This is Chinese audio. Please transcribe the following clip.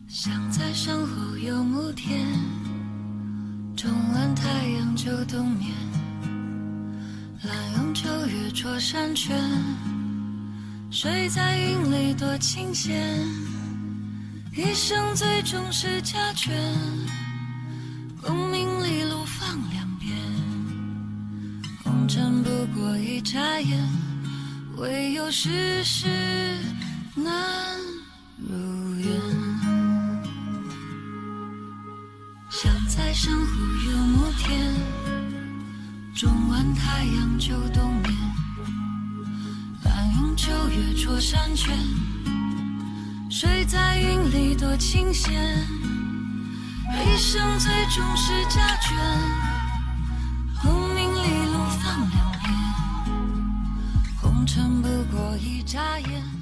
想在身后有幕天，中完太阳就冬眠，懒用秋月戳山泉，睡在云里多清闲，一生最终是家眷，功名利禄放两边，红尘不过一眨眼，唯有世事难如愿。想在山后有幕天，中完太阳就冬眠，懒用秋月戳山泉，睡在云里多清闲，一生最终是家眷，功名利禄放两边，红尘不过一眨眼。